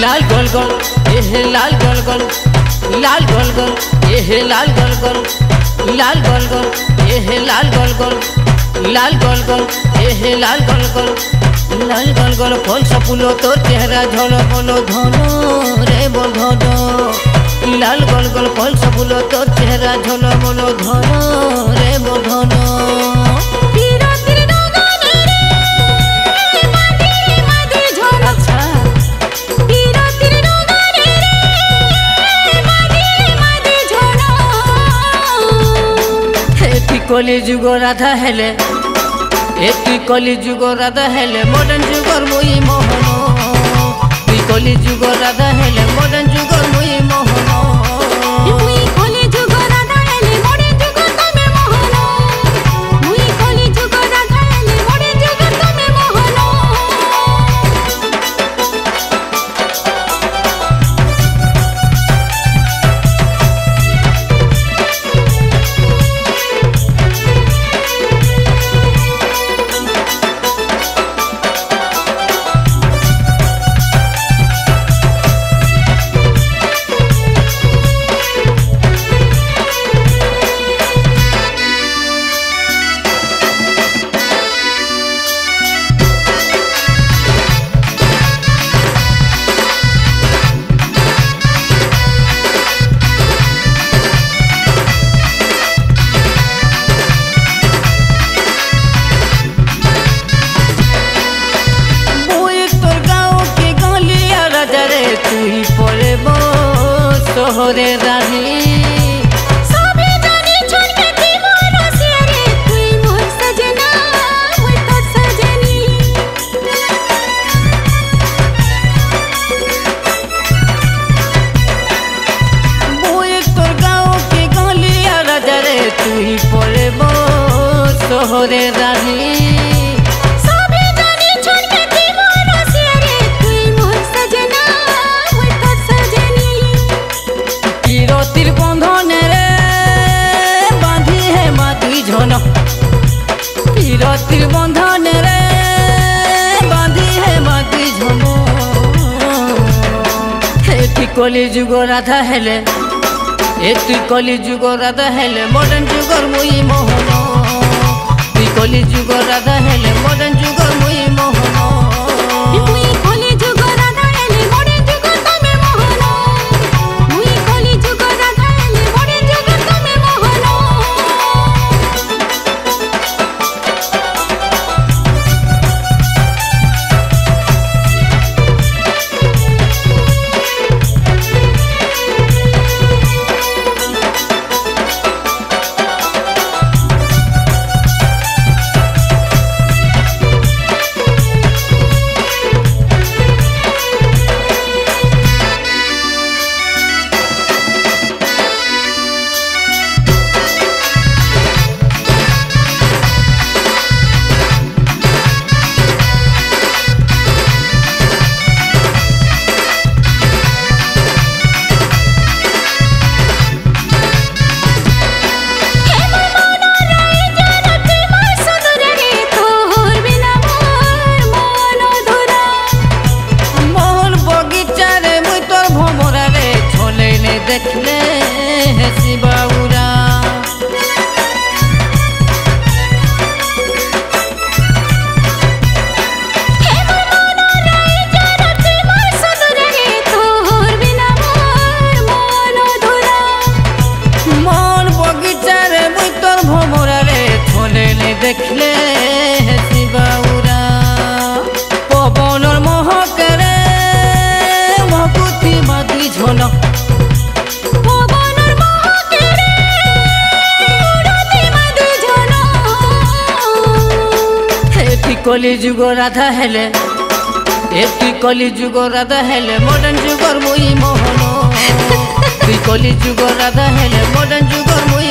लाल गोल गोल ये लाल गोल गोल लाल गोल गोल ये लाल गोल गोल लाल गोल गोल ये लाल गोल गोल लाल गोल गोल ये लाल गोल गोल लाल गोल गोल फल सपुलो तोर चेहरा झल बोलो धनो रे बोल धनो लाल गोल गोल फल सपुलो तोर चेहरा झल बोलो धनो रे बोल धनो कली जुग राधा हेले एति कली जुग राधा हेले मॉडर्न जुगर मुई मोहन तुई कली जुग राधा हेले मॉडर्न जुगर मुई मोहन मुई कली जुग राधा हेले मॉडर्न जुगर तमे मोहन मुई कली जुग राधा हेले मॉडर्न जुगर तमे मोहन तुई पड़े बो शहरे रानी सबे जानी छोड़ के ती मोर सियारे तुई मोर सजना मोर तोर सजनी बोए तोर गाँव के गलिया राजा रे तुई पड़े बो शहरे रानी तिर बंधन रे बांधी है माती झनो एति कली जुग राधा हेले एति कली जुग राधा हेले मॉडर्न जुगर मुई मोहन तुई कली जुग राधा हेले मॉडर्न जुगर मुई मोहन मुई कली जुग राधा हेले मॉडर्न जुगर तमे मोहन मुई कली जुग राधा हेले मॉडर्न जुगर तमे मोहन देखले है शिवाउरा मन बगीचा रे मुई तोर भमरा रे छोले ने देखले है शिवाउरा पवनर महक रे महकुती माती झोल कली जुग राधा हेले एति कली जुग राधा हेले मॉडर्न जुगर मुई मोहन तुई कली जुग राधा हेले मॉडर्न जुगर मुई